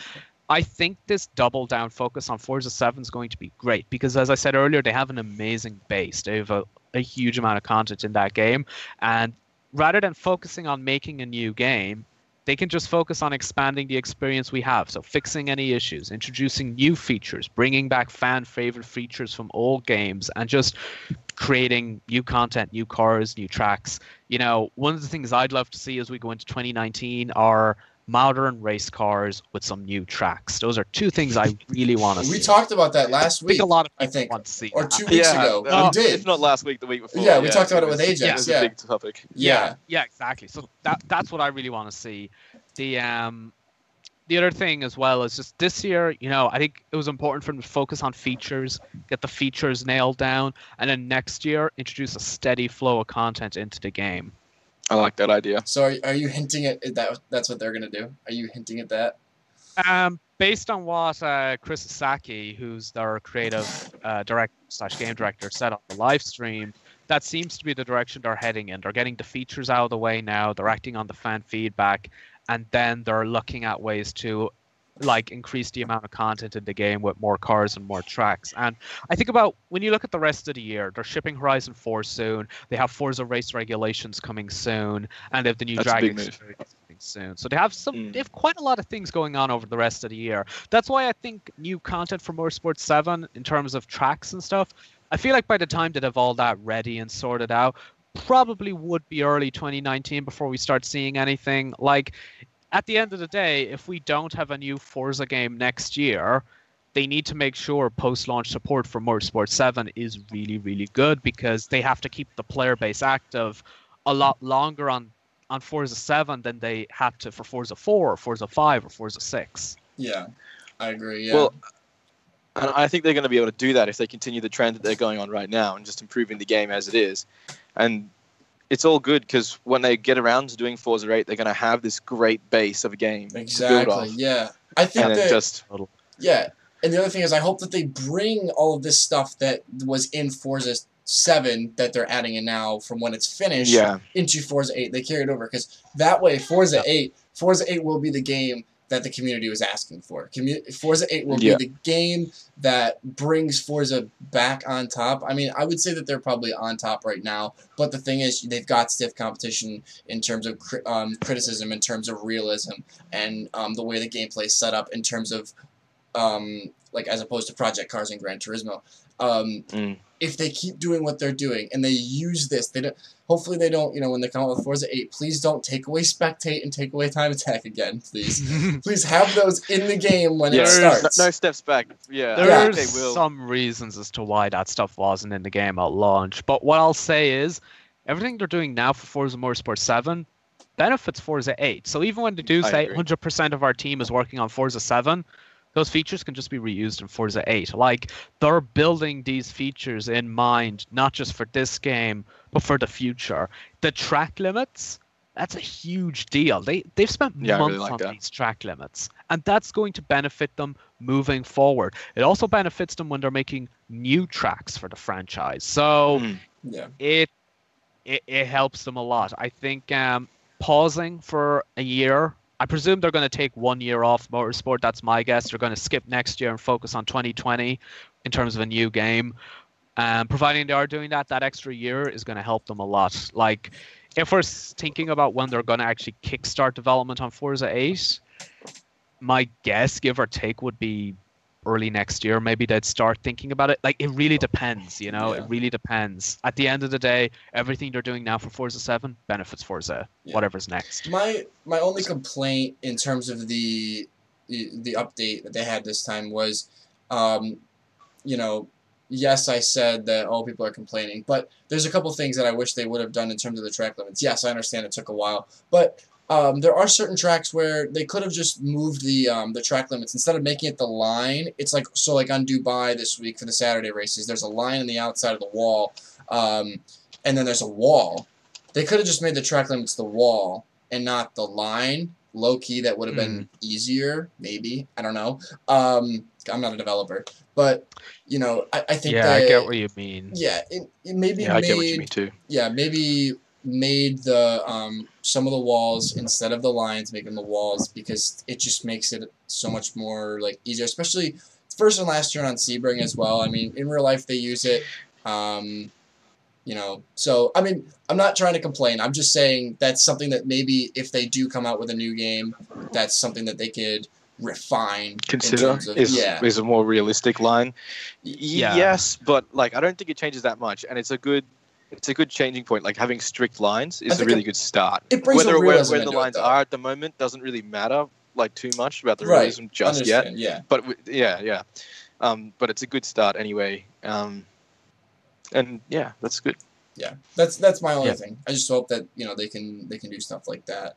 I think this double down focus on Forza 7 is going to be great because, as I said earlier, they have an amazing base. They have a huge amount of content in that game. And rather than focusing on making a new game, they can just focus on expanding the experience we have. So fixing any issues, introducing new features, bringing back fan favorite features from old games, and just creating new content, new cars, new tracks. One of the things I'd love to see as we go into 2019 are modern race cars with some new tracks. Those are two things I really want to see. We talked about that last week. A lot of I think, want to see or 2 weeks ago. We did. If not last week, the week before. Yeah, we talked about it with Ajax. It was a big topic. Yeah, exactly. So that's what I really want to see. the other thing as well is just this year, I think it was important for them to focus on features, get the features nailed down, and then next year introduce a steady flow of content into the game. I like that idea. So are you hinting at that? That's what they're gonna do? Are you hinting at that? Based on what Chris Saki, who's their creative director/game director, said on the live stream, that seems to be the direction they're heading in. They're getting the features out of the way now. They're acting on the fan feedback, and then they're looking at ways to increase the amount of content in the game with more cars and more tracks. And I think about when you look at the rest of the year, they're shipping Horizon 4 soon. They have Forza race regulations coming soon, and they have the new Dragon experience coming soon. So they have they have quite a lot of things going on over the rest of the year. That's why I think new content for Motorsport 7 in terms of tracks and stuff, I feel like by the time that have all that ready and sorted out, probably would be early 2019 before we start seeing anything. At the end of the day, if we don't have a new Forza game next year, they need to make sure post-launch support for Motorsport 7 is really, really good, because they have to keep the player base active a lot longer on Forza 7 than they had to for Forza 4 or Forza 5 or Forza 6. Yeah, I agree, yeah. Well, and I think they're going to be able to do that if they continue the trend that they're going on right now and just improving the game as it is. And it's all good, because when they get around to doing Forza 8, they're going to have this great base of a game to build off. Yeah. I think and that yeah. And the other thing is, I hope that they bring all of this stuff that was in Forza 7 that they're adding in now from when it's finished into Forza 8. They carry it over, because that way Forza 8 will be the game that the community was asking for. Forza 8 will be the game that brings Forza back on top. I mean, I would say that they're probably on top right now, but the thing is, they've got stiff competition in terms of criticism, in terms of realism, and the way the gameplay is set up in terms of, as opposed to Project Cars and Gran Turismo. If they keep doing what they're doing and they use this, hopefully they don't, when they come out with Forza 8, please don't take away Spectate and take away Time Attack again, please. Please have those in the game when it starts. No steps back. Yeah, there's some reasons as to why that stuff wasn't in the game at launch. But what I'll say is, everything they're doing now for Forza Motorsport 7 benefits Forza 8. So even when they do say 100% of our team is working on Forza 7, those features can just be reused in Forza 8. They're building these features in mind, not just for this game, but for the future. The track limits, that's a huge deal. They've spent months on these track limits, and that's going to benefit them moving forward. It also benefits them when they're making new tracks for the franchise. So it helps them a lot. I think pausing for a year, I presume they're going to take 1 year off Motorsport. That's my guess. They're going to skip next year and focus on 2020 in terms of a new game. Providing they are doing that extra year is going to help them a lot. If we're thinking about when they're going to actually kickstart development on Forza 8, my guess, give or take, would be early next year. Maybe they'd start thinking about it. It really depends, It really depends. At the end of the day, everything they're doing now for Forza 7 benefits Forza, whatever's next. My only complaint in terms of the update that they had this time was, yes, I said that all people are complaining, but there's a couple things that I wish they would have done in terms of the track limits. Yes, I understand it took a while, but there are certain tracks where they could have just moved the track limits. Instead of making it the line, it's like on Dubai this week for the Saturday races, there's a line on the outside of the wall, and then there's a wall. They could have just made the track limits the wall and not the line. Low-key, that would have been easier, maybe. I don't know. I'm not a developer. But, I think that... I get what you mean. Yeah, it maybe I get what you mean, too. Yeah, maybe made the some of the walls, instead of the lines, make them the walls, because it just makes it so much more easier, especially first and last turn on Sebring as well. I mean, in real life they use it, so I mean, I'm not trying to complain. I'm just saying that's something that maybe if they do come out with a new game, that's something that they could refine. Consider is a more realistic line. Yes, but I don't think it changes that much, and it's a good changing point. Having strict lines is a really good start. It brings where the lines it, are at the moment doesn't really matter too much about the realism just yet. Yeah. But but it's a good start anyway. And yeah, that's good. Yeah, that's my only Yeah. thing. I just hope that they can do stuff like that,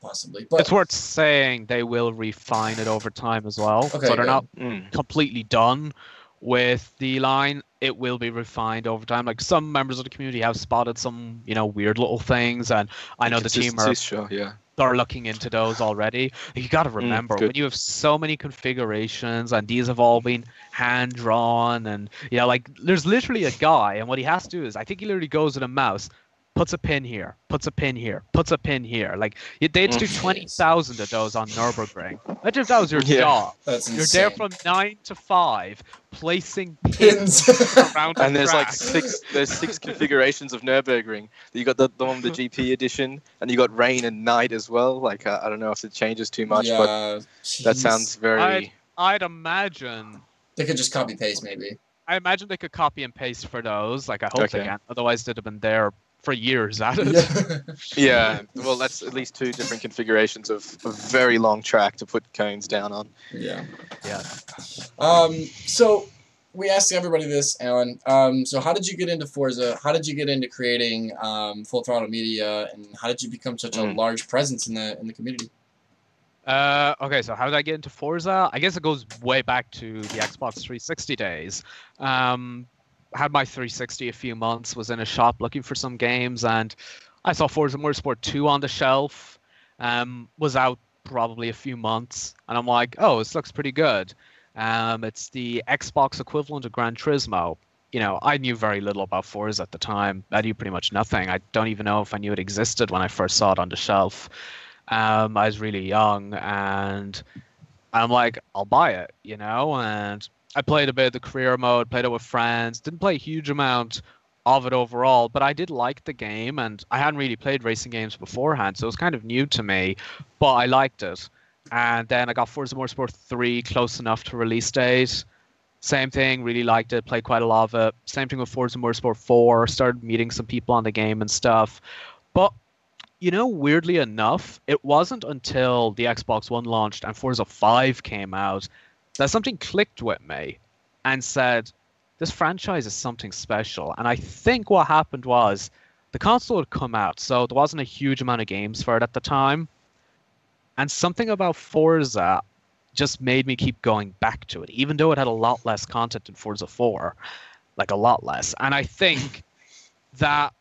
possibly. But It's worth saying they will refine it over time as well. Okay, So they're good. not completely done with the line. It will be refined over time. Like some members of the community have spotted some, weird little things, and I know the team are Sure, yeah. they're looking into those already. You got to remember good. when you have so many configurations and these have all been hand drawn, and like there's literally a guy, and what he has to do is I think he literally goes with a mouse, puts a pin here, puts a pin here, puts a pin here. Like they had to do 20,000 of those on Nürburgring. Imagine if that was your job. That's You're insane. there from 9 to 5 placing pins around the And there's track. like six configurations of Nürburgring. You got the one with the GP edition, and you got rain and night as well. Like I don't know if it changes too much, but that sounds very. I'd imagine they could just copy paste maybe. I imagine they could copy and paste for those. Like I hope they can. Otherwise, they'd have been there for years at it. Yeah. Well, that's at least 2 different configurations of a very long track to put cones down on. Yeah. Yeah. So we asked everybody this, Alan. So how did you get into Forza? How did you get into creating Full Throttle Media, and how did you become such a large presence in the community? Okay, so how did I get into Forza? I guess it goes way back to the Xbox 360 days. Had my 360 a few months, was in a shop looking for some games, and I saw Forza Motorsport 2 on the shelf. Was out probably a few months, and I'm like, oh, this looks pretty good. It's the Xbox equivalent of Gran Turismo. I knew very little about Forza at the time. I knew pretty much nothing. I don't even know if I knew it existed when I first saw it on the shelf. I was really young, and I'm like, I'll buy it, and I played a bit of the career mode, played it with friends, didn't play a huge amount of it overall, but I did like the game, and I hadn't really played racing games beforehand, so it was kind of new to me, but I liked it. And then I got Forza Motorsport 3 close enough to release date. Same thing, really liked it, played quite a lot of it. Same thing with Forza Motorsport 4, started meeting some people on the game and stuff. But weirdly enough, it wasn't until the Xbox One launched and Forza 5 came out that something clicked with me and said, this franchise is something special. And I think what happened was the console had come out, so there wasn't a huge amount of games for it at the time. And something about Forza just made me keep going back to it, even though it had a lot less content than Forza 4. Like, a lot less. And I think that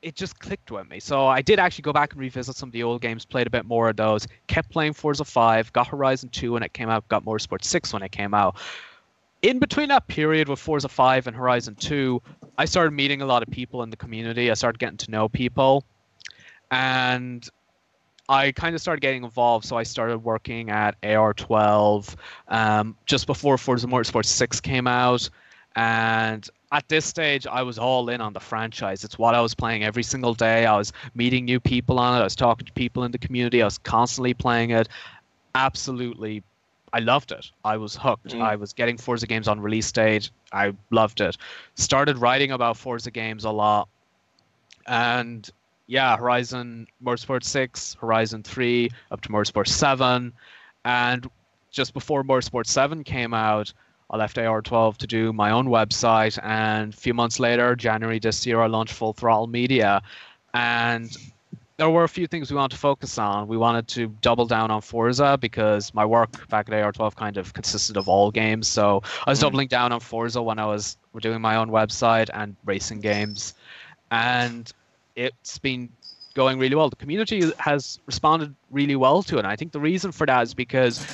it just clicked with me. So I did actually go back and revisit some of the old games, played a bit more of those, kept playing Forza 5, got Horizon 2 when it came out, got Motorsport 6 when it came out. In between that period with Forza 5 and Horizon 2, I started meeting a lot of people in the community. I started getting to know people. And I kind of started getting involved, so I started working at AR12 just before Forza Motorsport 6 came out. And at this stage, I was all in on the franchise. It's what I was playing every single day. I was meeting new people on it. I was talking to people in the community. I was constantly playing it. Absolutely, I loved it. I was hooked. I was getting Forza games on release date. I loved it. Started writing about Forza games a lot. And yeah, Horizon Motorsport 6, Horizon 3, up to Motorsport 7. And just before Motorsport 7 came out, I left AR12 to do my own website, and a few months later, January this year, I launched Full Throttle Media. And there were a few things we wanted to focus on. We wanted to double down on Forza because my work back at AR12 kind of consisted of all games. So I was doubling down on Forza when I was doing my own website and racing games. And it's been going really well. The community has responded really well to it. And I think the reason for that is because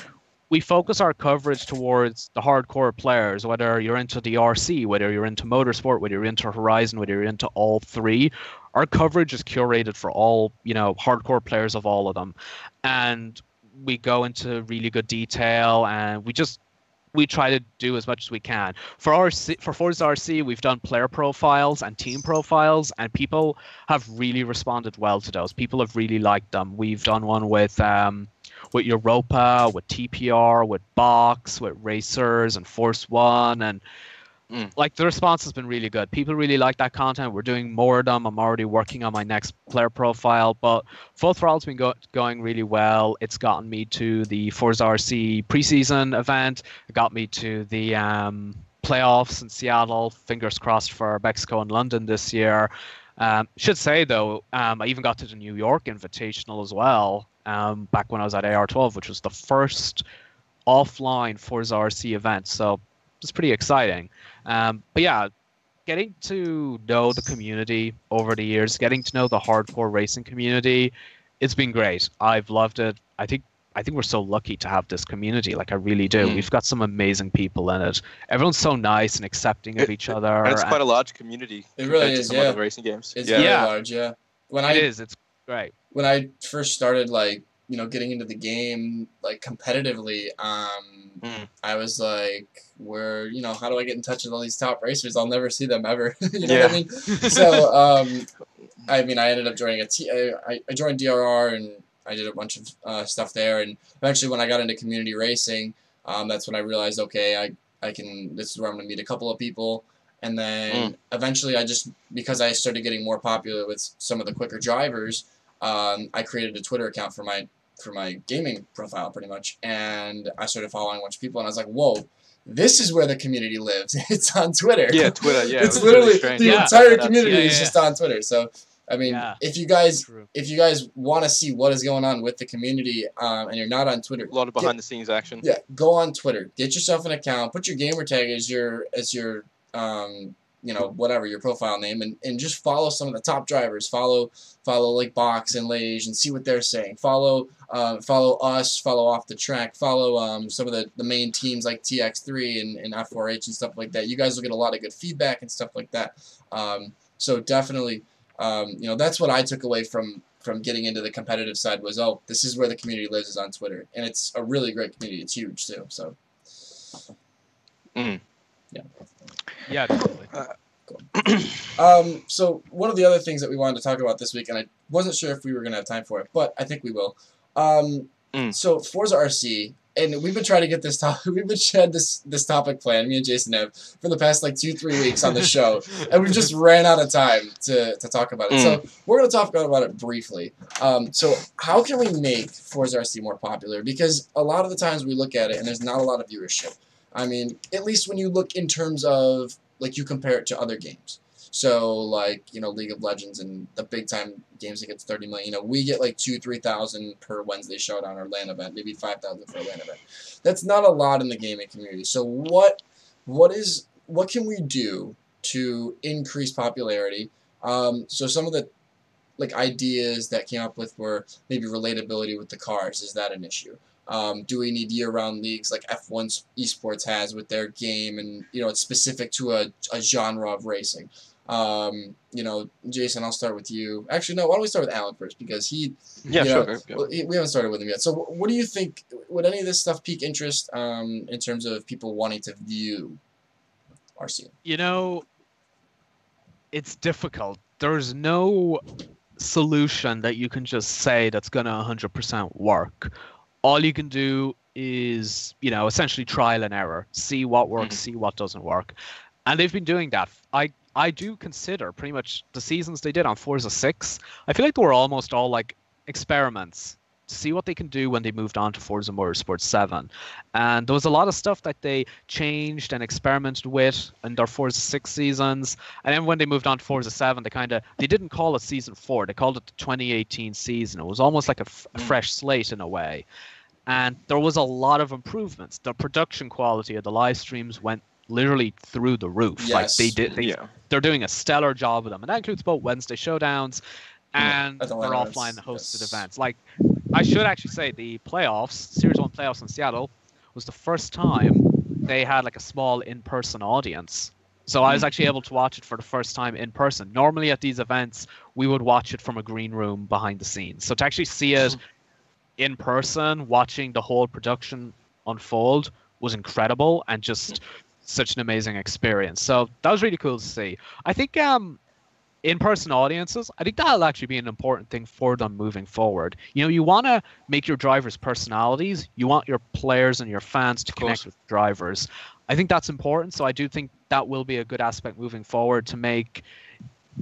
we focus our coverage towards the hardcore players, whether you're into the RC, whether you're into motorsport, whether you're into Horizon, whether you're into all three. Our coverage is curated for all, hardcore players of all of them. And we go into really good detail, and we try to do as much as we can. For Forza RC, we've done player profiles and team profiles, and people have really responded well to those. People have really liked them. We've done one with Europa, with TPR, with Box, with Racers and Force One, and the response has been really good. People really like that content. We're doing more of them. I'm already working on my next player profile, but Full Throttle's been going really well. It's gotten me to the Forza RC preseason event. It got me to the playoffs in Seattle. Fingers crossed for Mexico and London this year. Should say though, I even got to the New York Invitational as well. Back when I was at AR12, which was the first offline Forza RC event. So it's pretty exciting. But yeah, getting to know the community over the years, getting to know the hardcore racing community, it's been great. I've loved it. I think we're so lucky to have this community. Like, I really do. We've got some amazing people in it. Everyone's so nice and accepting of each other. And it's quite a large community. It really is, to some other racing games. It's very large, yeah. It's great. When I first started, like, you know, getting into the game, like, competitively, I was like, you know, how do I get in touch with all these top racers? I'll never see them ever. You know what I mean? So, I mean, I ended up joining I joined DRR, and I did a bunch of stuff there, and eventually when I got into community racing, that's when I realized, okay, this is where I'm going to meet a couple of people, and then eventually because I started getting more popular with some of the quicker drivers, I created a Twitter account for my gaming profile, pretty much, and I started following a bunch of people, and I was like, whoa, this is where the community lives. It's on Twitter. Yeah, Twitter, yeah. It's literally, really the entire community is just on Twitter, so... I mean, if you guys want to see what is going on with the community, and you're not on Twitter, a lot of behind-the-scenes action. Yeah, go on Twitter. Get yourself an account. Put your gamer tag as your you know, whatever, your profile name, and just follow some of the top drivers. Follow like Box and Lage and see what they're saying. Follow us. Follow Off the Track. Follow some of the main teams like TX3 and F4H and stuff like that. You guys will get a lot of good feedback and stuff like that. So definitely. You know, that's what I took away from getting into the competitive side was, oh, this is where the community lives, is on Twitter. And it's a really great community. It's huge, too. So, yeah. Yeah, totally. Cool. So, one of the other things that we wanted to talk about this week, and I wasn't sure if we were going to have time for it, but I think we will. So, Forza RC, and we've been trying to get this topic, this topic planned, me and Jason have, for the past like 2-3 weeks on the show, and we just ran out of time to talk about it. So we're going to talk about it briefly. So how can we make Forza RC more popular? Because a lot of the times we look at it and there's not a lot of viewership. I mean, at least when you look in terms of, like, you compare it to other games. So, like, you know, League of Legends and the big-time games that get 30 million, you know, we get like 2,000-3,000 per Wednesday showdown or LAN event, maybe 5,000 for a LAN event. That's not a lot in the gaming community. So what can we do to increase popularity? So some of the, like, ideas that came up with were maybe relatability with the cars. Is that an issue? Do we need year-round leagues like F1 Esports has with their game, and, you know, it's specific to a genre of racing? You know, Jason, I'll start with you. Actually, no, why don't we start with Alan first, because he... Yeah, sure. We haven't started with him yet. So what do you think, would any of this stuff pique interest in terms of people wanting to view RC? You know, it's difficult. There's no solution that you can just say that's going to 100% work. All you can do is, you know, essentially trial and error. See what works, see what doesn't work. And they've been doing that. I do consider pretty much the seasons they did on Forza 6, I feel like they were almost all like experiments to see what they can do when they moved on to Forza Motorsport 7. And there was a lot of stuff that they changed and experimented with in their Forza 6 seasons. And then when they moved on to Forza 7, they didn't call it Season 4. They called it the 2018 season. It was almost like a fresh slate in a way. And there was a lot of improvements. The production quality of the live streams went literally through the roof. Yes. Like they're doing a stellar job with them, and that includes both Wednesday showdowns and their offline hosted events. Like, I should actually say the playoffs, Series 1 playoffs in Seattle, was the first time they had like a small in-person audience. So I was actually able to watch it for the first time in person. Normally at these events, we would watch it from a green room behind the scenes. So to actually see it in person, watching the whole production unfold, was incredible and just such an amazing experience. So that was really cool to see. I think in-person audiences, I think that'll actually be an important thing for them moving forward. You know, you want to make your drivers personalities. You want your players and your fans to connect with drivers. I think that's important. So I do think that will be a good aspect moving forward to make,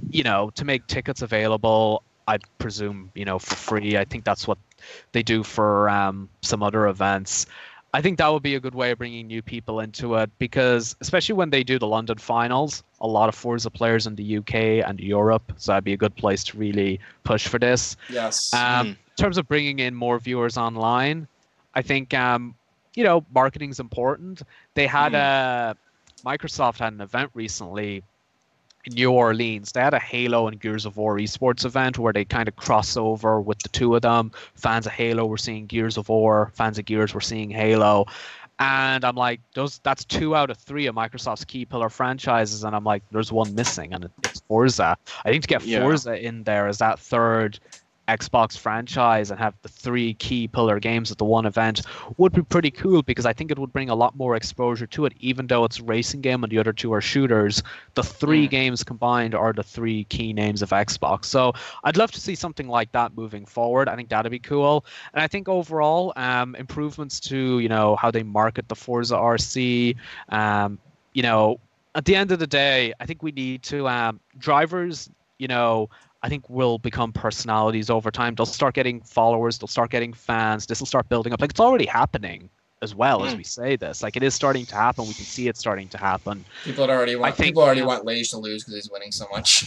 you know, to make tickets available, I presume, you know, for free. I think that's what they do for some other events. I think that would be a good way of bringing new people into it, because especially when they do the London finals, a lot of Forza players in the UK and Europe, so that'd be a good place to really push for this. Yes. In terms of bringing in more viewers online, I think marketing's important. They had Microsoft had an event recently in New Orleans. They had a Halo and Gears of War esports event where they kind of cross over with the two of them. Fans of Halo were seeing Gears of War, fans of Gears were seeing Halo. And I'm like, that's 2 out of 3 of Microsoft's key pillar franchises, and I'm like, there's one missing, and it's Forza. I think to get Forza in there as that third Xbox franchise and have the 3 key pillar games at the one event would be pretty cool, because I think it would bring a lot more exposure to it. Even though it's a racing game and the other 2 are shooters, the 3 games combined are the 3 key names of Xbox. So I'd love to see something like that moving forward. I think that'd be cool. And I think overall, improvements to how they market the Forza RC. At the end of the day, I think we need to drivers. I think will become personalities over time. They'll start getting followers. They'll start getting fans. This will start building up. Like, it's already happening as well as we say this. Like, it is starting to happen. We can see it starting to happen. People already want Lage to lose because he's winning so much.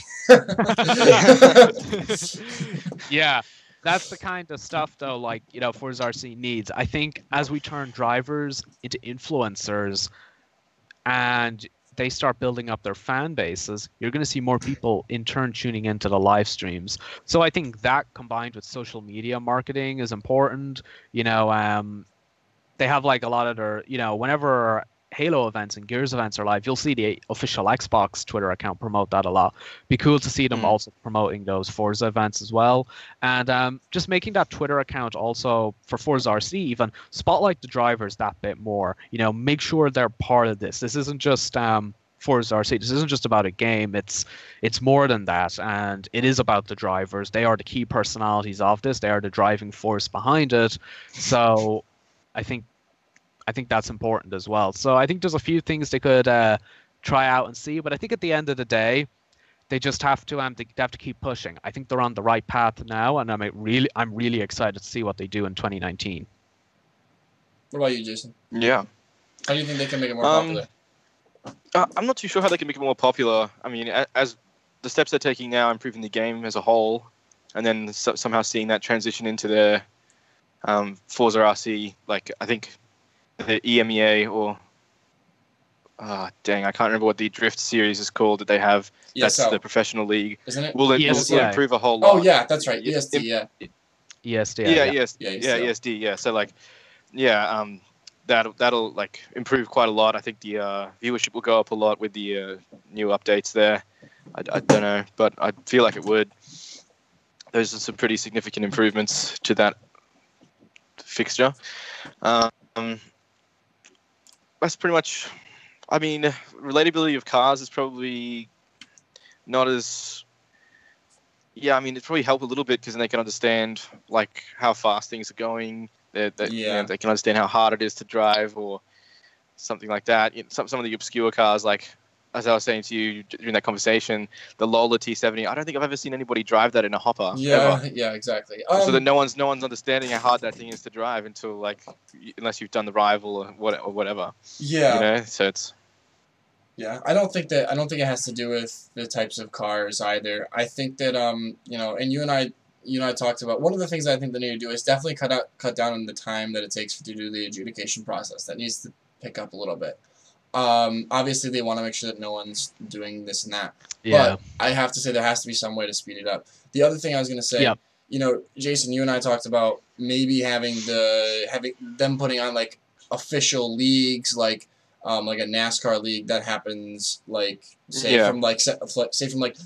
Yeah, that's the kind of stuff, though, like, Forza RC needs. I think as we turn drivers into influencers and they start building up their fan bases, you're going to see more people in turn tuning into the live streams. So I think that combined with social media marketing is important. They have like a lot of their, whenever Halo events and Gears events are live, you'll see the official Xbox Twitter account promote that a lot. Be cool to see them also promoting those Forza events as well. And just making that Twitter account also for Forza RC even spotlight the drivers that bit more. Make sure they're part of this. This isn't just Forza RC. This isn't just about a game. It's more than that, and it is about the drivers. They are the key personalities of this. They are the driving force behind it. So I think that's important as well. So I think there's a few things they could try out and see, but I think at the end of the day, they just have to keep pushing. I think they're on the right path now, and I'm really excited to see what they do in 2019. What about you, Jason? Yeah. How do you think they can make it more popular? I'm not too sure how they can make it more popular. I mean, as the steps they're taking now, improving the game as a whole, and then somehow seeing that transition into their Forza RC, like I think the EMEA or I can't remember what the Drift series is called that they have. That's the professional league. Isn't it? Will improve a whole lot. Oh yeah, that's right. ESD, yeah. ESD. ESD. Yeah. So like, that'll like improve quite a lot. I think the viewership will go up a lot with the new updates there. I don't know, but I feel like it would. Those are some pretty significant improvements to that fixture. That's pretty much. I mean, relatability of cars is probably not as. Yeah, I mean, it probably help a little bit because then they can understand like how fast things are going. They can understand how hard it is to drive or something like that. Some of the obscure cars, like as I was saying to you during that conversation, the Lola T70. I don't think I've ever seen anybody drive that in a hopper. Yeah, ever. Yeah, exactly. So that no one's understanding how hard that thing is to drive until like unless you've done the Rival or whatever. Yeah. So it's. Yeah, I don't think it has to do with the types of cars either. I think that and you and I talked about one of the things I think they need to do is definitely cut down on the time that it takes to do the adjudication process. That needs to pick up a little bit. Obviously they want to make sure that no one's doing this and that. Yeah. But I have to say there has to be some way to speed it up. The other thing I was going to say, Jason, you and I talked about maybe having them putting on like official leagues like a NASCAR league that happens from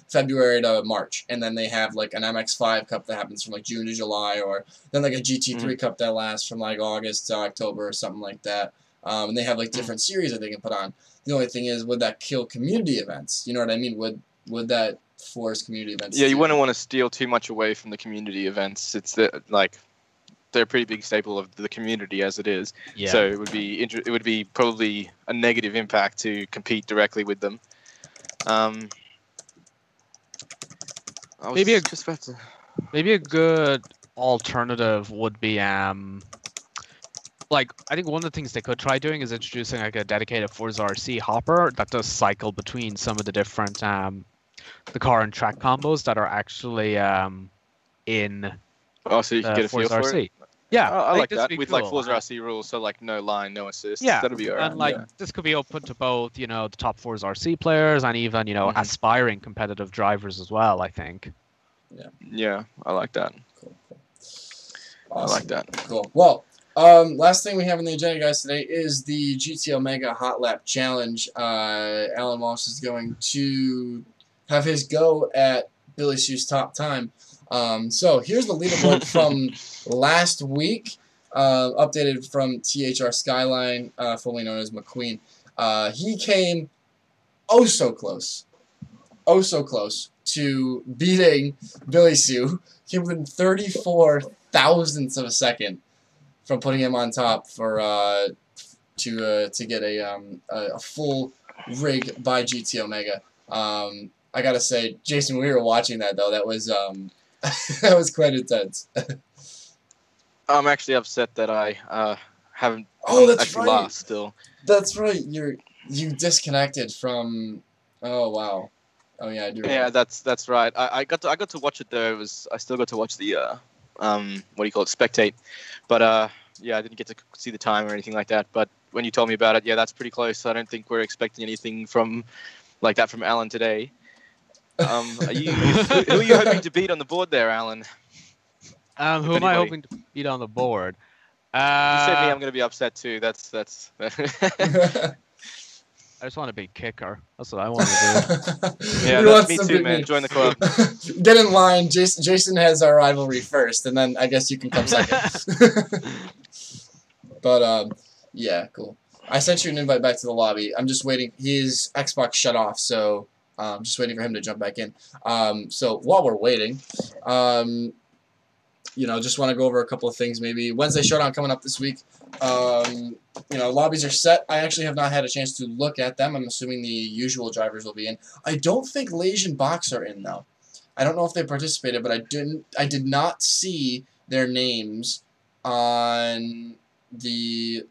February to March, and then they have like an MX5 Cup that happens from like June to July, or then like a GT3 Cup that lasts from like August to October or something like that. And they have like different series that they can put on. The only thing is, would that kill community events? You know what I mean? Would that force community events? Yeah, you wouldn't want to steal too much away from the community events. It's they're a pretty big staple of the community as it is. Yeah. So it would be probably a negative impact to compete directly with them. Maybe a good alternative would be like I think one of the things they could try doing is introducing like a dedicated Forza RC hopper that does cycle between some of the different the car and track combos that are actually in Oh, so you can the get a feel Forza for RC. it. Yeah, I think like this would that be with like cool. Forza RC rules, so like no line, no assist. Yeah, That'll be alright. and like Yeah. this could be open to both, you know, the top Forza RC players and even, you know, Mhm. aspiring competitive drivers as well, I think. Yeah, I like that. Cool. I Awesome. like that. Cool. Well, last thing we have on the agenda, guys, today is the GT Omega Hot Lap Challenge. Alan Walsh is going to have his go at Billy Sue's top time. So here's the leaderboard from last week, updated from THR Skyline, formerly known as McQueen. He came so close to beating Billy Sue. Came within 34 thousandths of a second from putting him on top for to get a full rig by GT Omega. I gotta say, Jason, we were watching that though. That was that was quite intense. I'm actually upset that I haven't That's actually right. lost still. That's right. You disconnected from. Oh wow. Oh yeah, I do. Yeah, that's right. I got to watch it though. I still got to watch the what do you call it, spectate, but yeah, I didn't get to see the time or anything like that. But when you told me about it, yeah, that's pretty close. I don't think we're expecting anything from like that from Alan today. Who are you hoping to beat on the board there, Alan? Who am I hoping to beat on the board? You said me, I'm going to be upset too. That's. I just want to be kicker. That's what I want to do. Yeah, that's me too, man. Join the club. Get in line. Jason has our rivalry first, and then I guess you can come second. But yeah, cool. I sent you an invite back to the lobby. I'm just waiting. His Xbox shut off, so just waiting for him to jump back in. So while we're waiting, you know, just want to go over a couple of things. Maybe Wednesday Showdown coming up this week. You know, lobbies are set. I actually have not had a chance to look at them. I'm assuming the usual drivers will be in. I don't think Lage and Box are in though. I don't know if they participated, but I did not see their names on the